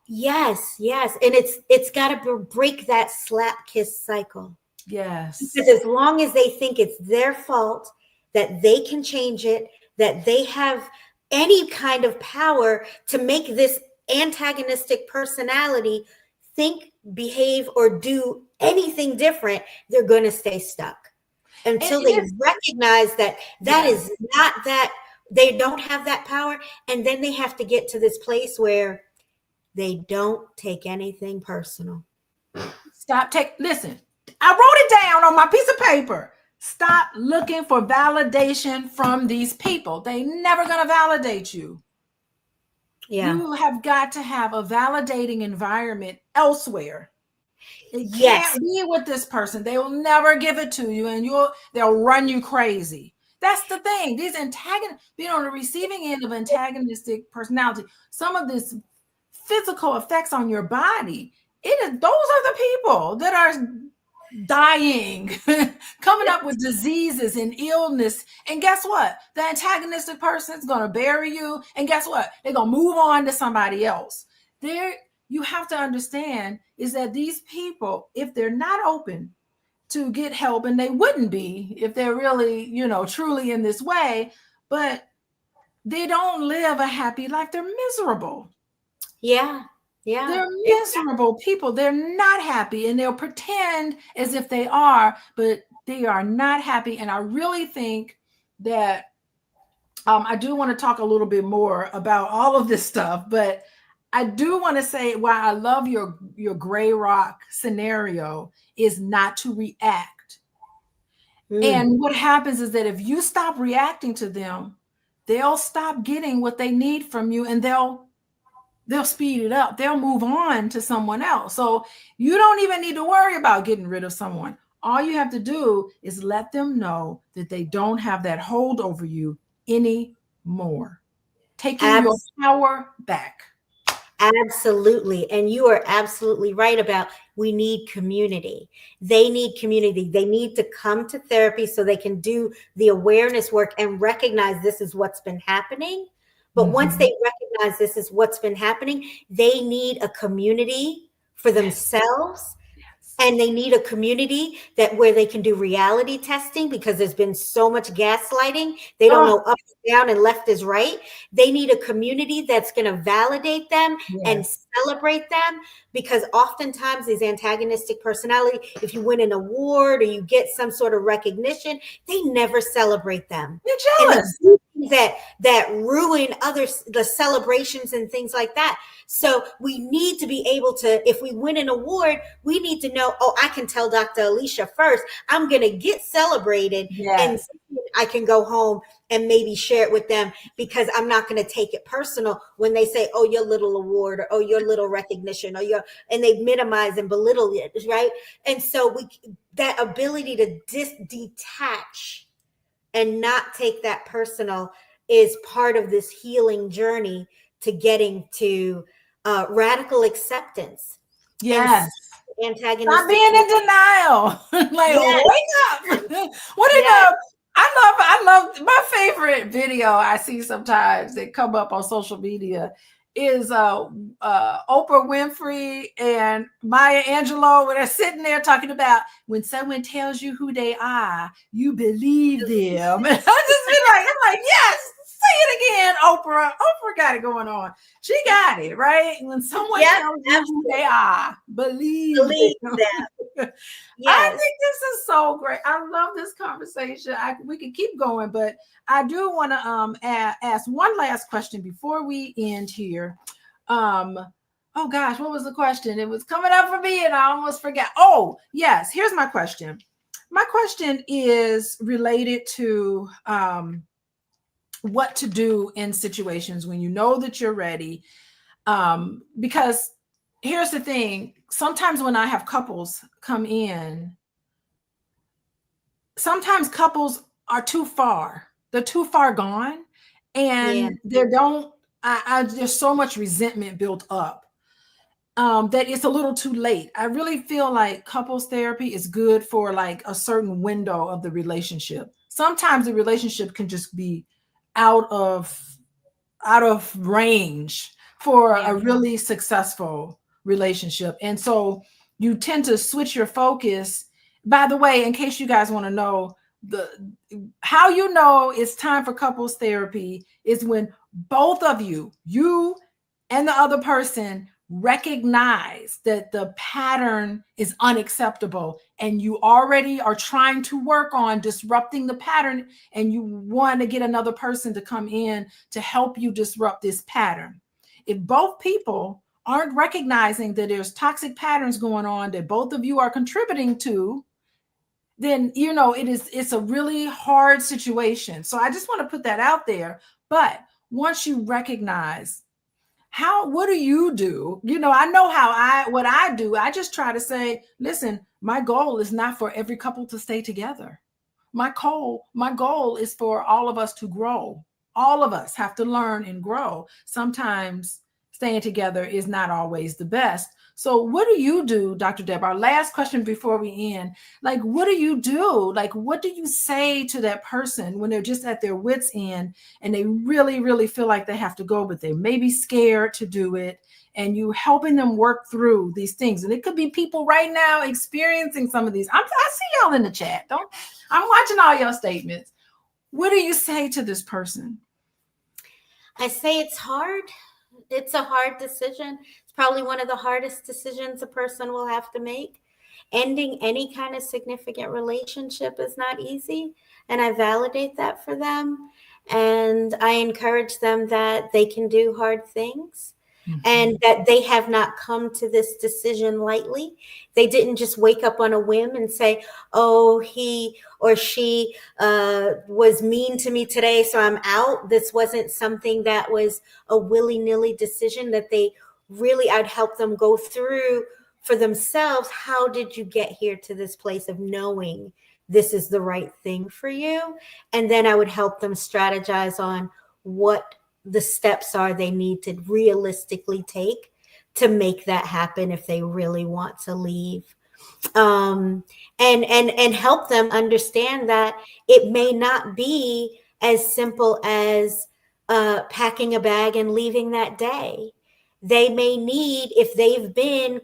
yes. And it's got to break that slap kiss cycle. Yes. Because as long as they think it's their fault, that they can change it, that they have any kind of power to make this antagonistic personality think, behave, or do anything different, they're going to stay stuck until they recognize that is not that, they don't have that power. And then they have to get to this place where they don't take anything personal. Listen, I wrote it down on my piece of paper. Stop looking for validation from these people. They never going to validate you. Yeah. You have got to have a validating environment elsewhere. It Yes. can't be with this person. They will never give it to you, and they'll run you crazy. That's the thing. These being on the receiving end of antagonistic personality, some of this physical effects on your body, those are the people that are dying, coming up with diseases and illness. And guess what? The antagonistic person is going to bury you. And guess what? They're going to move on to somebody else. You have to understand is that these people, if they're not open to get help, and they wouldn't be if they're really, truly in this way, but they don't live a happy life. They're miserable. Yeah. Yeah. They're miserable people. They're not happy, and they'll pretend as if they are, but they are not happy. And I really think that I do want to talk a little bit more about all of this stuff, but I do want to say why I love your gray rock scenario is not to react. And what happens is that if you stop reacting to them, they'll stop getting what they need from you, and they'll speed it up. They'll move on to someone else. So you don't even need to worry about getting rid of someone. All you have to do is let them know that they don't have that hold over you anymore. Taking your power back. Absolutely. And you are absolutely right about we need community. They need community. They need to come to therapy so they can do the awareness work and recognize this is what's been happening. But once they recognize this is what's been happening, they need a community for themselves. And they need a community where they can do reality testing, because there's been so much gaslighting. They don't know up is down and left is right. They need a community that's going to validate them and celebrate them, because oftentimes these antagonistic personality, if you win an award or you get some sort of recognition, they never celebrate them. You're jealous. That ruin the celebrations and things like that. So we need to be able to, if we win an award, we need to know, I can tell Dr. Alicia first, I'm going to get celebrated, and I can go home and maybe share it with them, because I'm not going to take it personal when they say, your little award, or your little recognition, and they minimize and belittle it, right? And so that ability to detach and not take that personal is part of this healing journey to getting to radical acceptance. Yes. Antagonistic. Not being in denial. Wake up. I love my favorite video I see sometimes that come up on social media is Oprah Winfrey and Maya Angelou, when they're sitting there talking about when someone tells you who they are, you believe them. And I just be like, yes, say it again, Oprah. Oprah got it going on. She got it, right? When someone tells you who they are, believe them. I think this is so great. I love this conversation. We could keep going, but I do want to ask one last question before we end here. Oh gosh, what was the question? It was coming up for me and I almost forgot. Oh, yes. Here's my question. My question is related to what to do in situations when you know that you're ready. Because here's the thing. Sometimes when I have couples come in, sometimes couples are too far. They're too far gone, and there's so much resentment built up that it's a little too late. I really feel like couples therapy is good for like a certain window of the relationship. Sometimes the relationship can just be out of range for a really successful relationship. And so you tend to switch your focus. By the way, in case you guys want to know, how you know it's time for couples therapy is when both of you and the other person, recognize that the pattern is unacceptable and you already are trying to work on disrupting the pattern, and you want to get another person to come in to help you disrupt this pattern. If both people aren't recognizing that there's toxic patterns going on that both of you are contributing to, then it's a really hard situation. So I just want to put that out there. But once you recognize what do you do? I know what I do. I just try to say, listen, my goal is not for every couple to stay together. My goal is for all of us to grow. All of us have to learn and grow. Sometimes staying together is not always the best. So what do you do, Dr. Deb? Our last question before we end. Like, what do you do? Like, what do you say to that person when they're just at their wits' end and they really, really feel like they have to go, but they may be scared to do it, and you helping them work through these things? And it could be people right now experiencing some of these. I see y'all in the chat. I'm watching all your statements. What do you say to this person? I say it's hard. It's a hard decision. It's probably one of the hardest decisions a person will have to make. Ending any kind of significant relationship is not easy, and I validate that for them. And I encourage them that they can do hard things. Mm-hmm. And that they have not come to this decision lightly. They didn't just wake up on a whim and say, oh, he or she was mean to me today, so I'm out. This wasn't something that was a willy-nilly decision that I'd help them go through for themselves. How did you get here to this place of knowing this is the right thing for you? And then I would help them strategize on what the steps are they need to realistically take to make that happen if they really want to leave. And help them understand that it may not be as simple as packing a bag and leaving that day. They may need, if they've been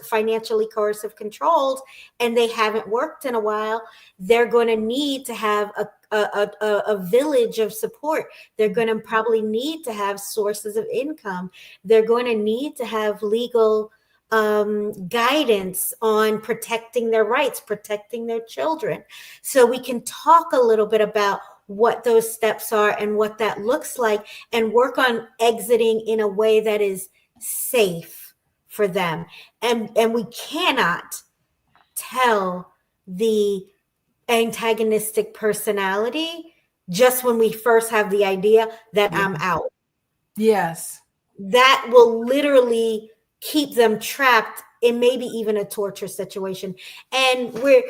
financially coercive controlled and they haven't worked in a while, they're going to need to have a village of support. They're going to probably need to have sources of income. They're going to need to have legal guidance on protecting their rights, protecting their children. So we can talk a little bit about what those steps are and what that looks like, and work on exiting in a way that is safe for them. And we cannot tell the antagonistic personality just when we first have the idea that I'm out. Yes. That will literally keep them trapped in maybe even a torture situation. And we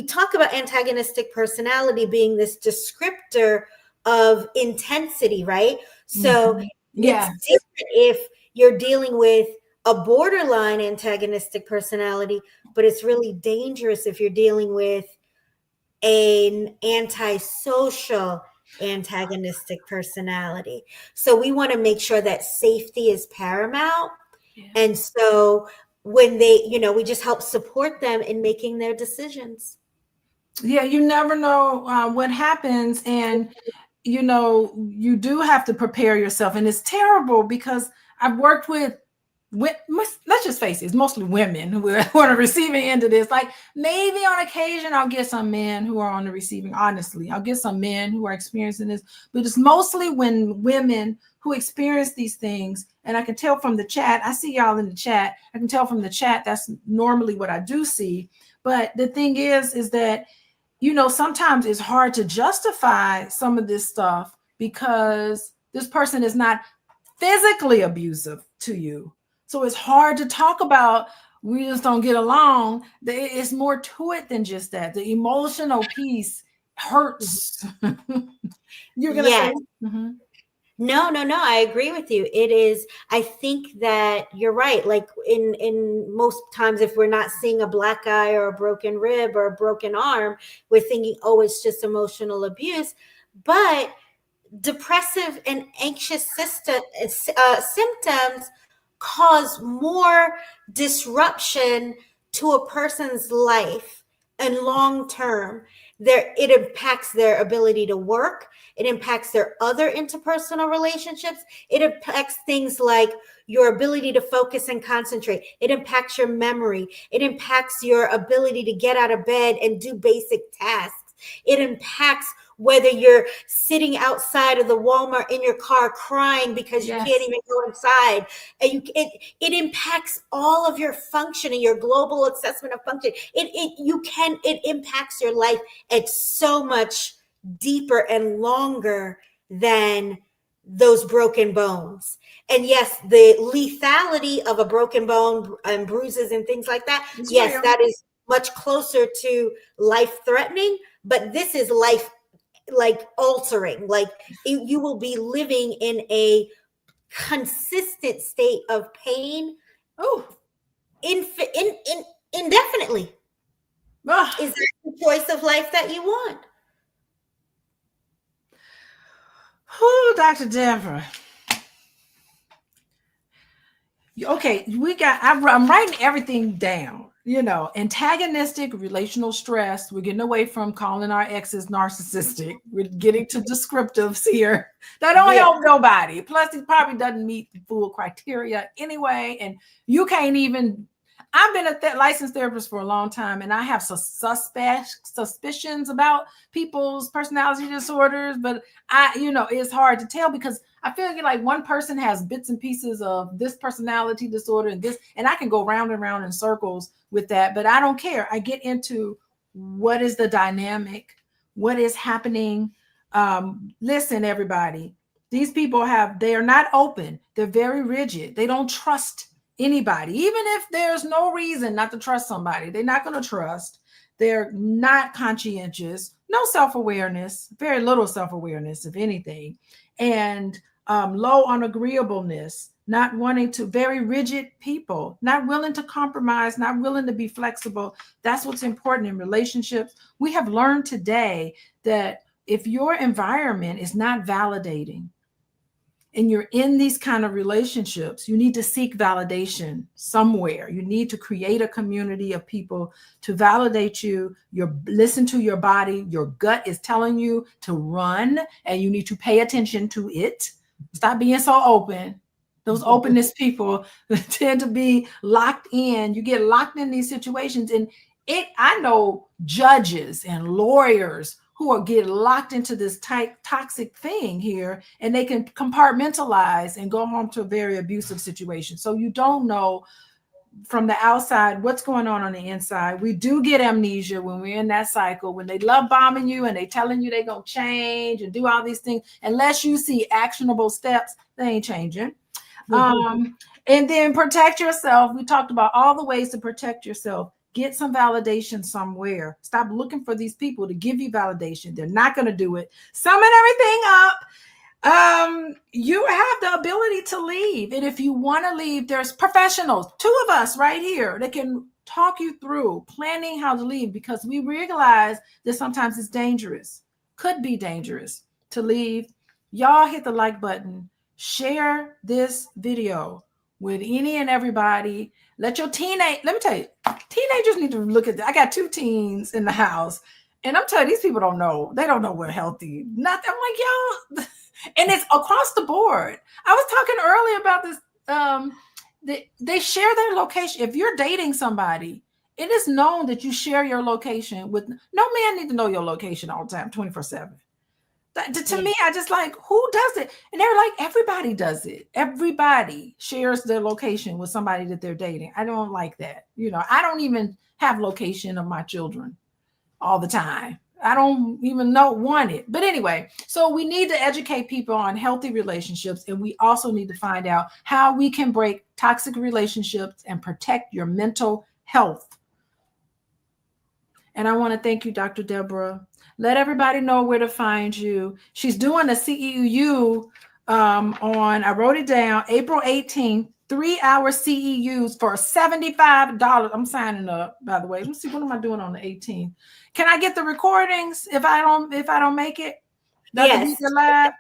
talk about antagonistic personality being this descriptor of intensity, right? So it's different if you're dealing with a borderline antagonistic personality, but it's really dangerous if you're dealing with an antisocial antagonistic personality. So we want to make sure that safety is paramount. Yeah. And so when we just help support them in making their decisions. Yeah, you never know what happens. And, you do have to prepare yourself. And it's terrible because I've worked with, let's just face it, it's mostly women who are on the receiving end of this. Like, maybe on occasion I'll get some men who are on the receiving. Honestly, I'll get some men who are experiencing this, but it's mostly when women who experience these things. And I can tell from the chat, I see y'all in the chat. I can tell from the chat that's normally what I do see. But the thing is that, sometimes it's hard to justify some of this stuff because this person is not physically abusive to you. So it's hard to talk about, we just don't get along. It's more to it than just that. The emotional piece hurts. You're going to say? Mm-hmm. No, I agree with you. It is, I think that you're right. Like in most times, if we're not seeing a black eye or a broken rib or a broken arm, we're thinking, oh, it's just emotional abuse. But depressive and anxious symptoms cause more disruption to a person's life and long term. It impacts their ability to work. It impacts their other interpersonal relationships. It impacts things like your ability to focus and concentrate. It impacts your memory. It impacts your ability to get out of bed and do basic tasks. It impacts whether you're sitting outside of the Walmart in your car crying because you can't Yes. even go inside, and it impacts all of your function and your global assessment of function. It impacts your life at so much deeper and longer than those broken bones. And yes, the lethality of a broken bone and bruises and things like that, It's yes, real. that is much closer to life threatening, but this is life like altering. Like you will be living in a consistent state of pain Oh, indefinitely. ah. Is that the choice of life that you want? Oh, Dr. Debra. Okay, I'm writing everything down. Antagonistic relational stress. We're getting away from calling our exes narcissistic. We're getting to descriptives here. That don't Yeah. help nobody. Plus, it probably doesn't meet the full criteria anyway. And you can't even. I've been a licensed therapist for a long time, and I have suspicions about people's personality disorders. But it's hard to tell because I feel like one person has bits and pieces of this personality disorder and this, and I can go round and round in circles with that, but I don't care. I get into what is the dynamic, what is happening. Listen, everybody, these people they are not open. They're very rigid. They don't trust anybody, even if there's no reason not to trust somebody. They're not going to trust. They're not conscientious, no self-awareness, very little self-awareness, if anything. And low on agreeableness, not wanting to, very rigid people, not willing to compromise, not willing to be flexible. That's what's important in relationships. We have learned today that if your environment is not validating and you're in these kind of relationships, you need to seek validation somewhere. You need to create a community of people to validate you. Listen to your body. Your gut is telling you to run, and you need to pay attention to it. Stop being so open. Those openness people tend to be locked in. You get locked in these situations. And I know judges and lawyers who are getting locked into this toxic thing here, and they can compartmentalize and go home to a very abusive situation. So you don't know from the outside what's going on the inside. We do get amnesia when we're in that cycle, when they love bombing you and they telling you they're going to change and do all these things. Unless you see actionable steps, they ain't changing. And then protect yourself. We talked about all the ways to protect yourself. Get some validation somewhere. Stop looking for these people to give you validation. They're not going to do it. Summon everything up. You have the ability to leave. And if you want to leave, there's professionals, 2 of us right here that can talk you through planning how to leave, because we realize that sometimes it's dangerous, could be dangerous to leave. Y'all hit the like button. Share this video with any and everybody. Let me tell you, teenagers need to look at that. I got 2 teens in the house, and I'm telling you, these people don't know. They don't know we're healthy. Nothing. I'm like, y'all, and it's across the board. I was talking earlier about this. They share their location. If you're dating somebody, it is known that you share your location with no man need to know your location all the time, 24/7. To me, I just like, who does it? And they're like, everybody does it. Everybody shares their location with somebody that they're dating. I don't like that. I don't even have location of my children all the time. I don't even want it. But anyway, so we need to educate people on healthy relationships. And we also need to find out how we can break toxic relationships and protect your mental health. And I want to thank you, Dr. Debra. Let everybody know where to find you. She's doing a CEU I wrote it down, April 18th, 3-hour CEUs for $75. I'm signing up, by the way. Let me see, what am I doing on the 18th? Can I get the recordings if I don't make it? Yes. Live?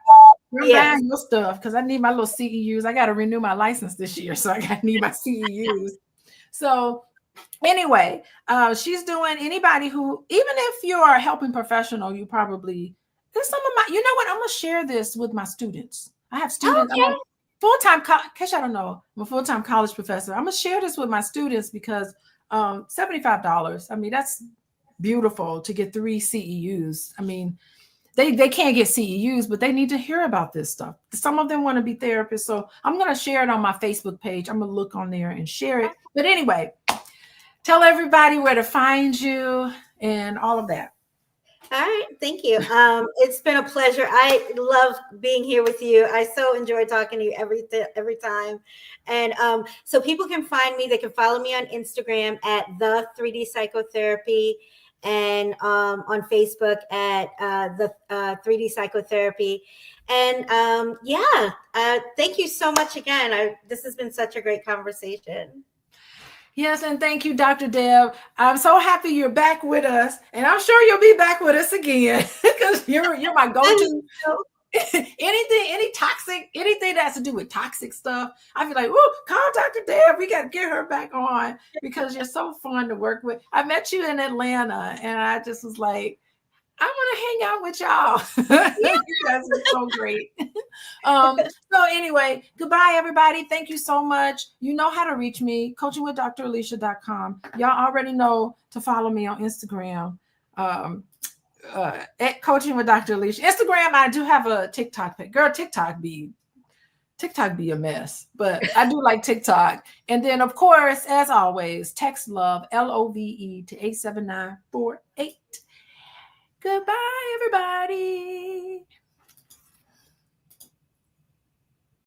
I'm Yes. buying your stuff because I need my little CEUs. I got to renew my license this year, so I need my CEUs. So anyway, she's doing, anybody who, even if you're a helping professional, you probably, there's some of my, you know what, I'm going to share this with my students. I have students, Okay. I'm a full-time, in case I don't know, I'm a full-time college professor. I'm going to share this with my students because $75, I mean, that's beautiful to get 3 CEUs. I mean, they can't get CEUs, but they need to hear about this stuff. Some of them want to be therapists. So I'm going to share it on my Facebook page. I'm going to look on there and share it. But anyway, tell everybody where to find you and all of that. All right, thank you. It's been a pleasure. I love being here with you. I so enjoy talking to you every time. And so people can find me. They can follow me on Instagram at the 3D Psychotherapy, and on Facebook at the 3D Psychotherapy. And thank you so much again. This has been such a great conversation. Yes, and thank you, Dr. Deb. I'm so happy you're back with us, and I'm sure you'll be back with us again because you're my go-to. Anything that has to do with toxic stuff, I feel like, oh, call Dr. Deb. We got to get her back on because you're so fun to work with. I met you in Atlanta, and I just was like, I want to hang out with y'all. Yeah. You guys are so great. So anyway, goodbye, everybody. Thank you so much. You know how to reach me, coachingwithdralicia.com. Y'all already know to follow me on Instagram, at Coaching with Dr. Alicia. Instagram, I do have a TikTok page. Girl, TikTok be a mess, but I do like TikTok. And then, of course, as always, text LOVE, LOVE to 87948. Goodbye, everybody.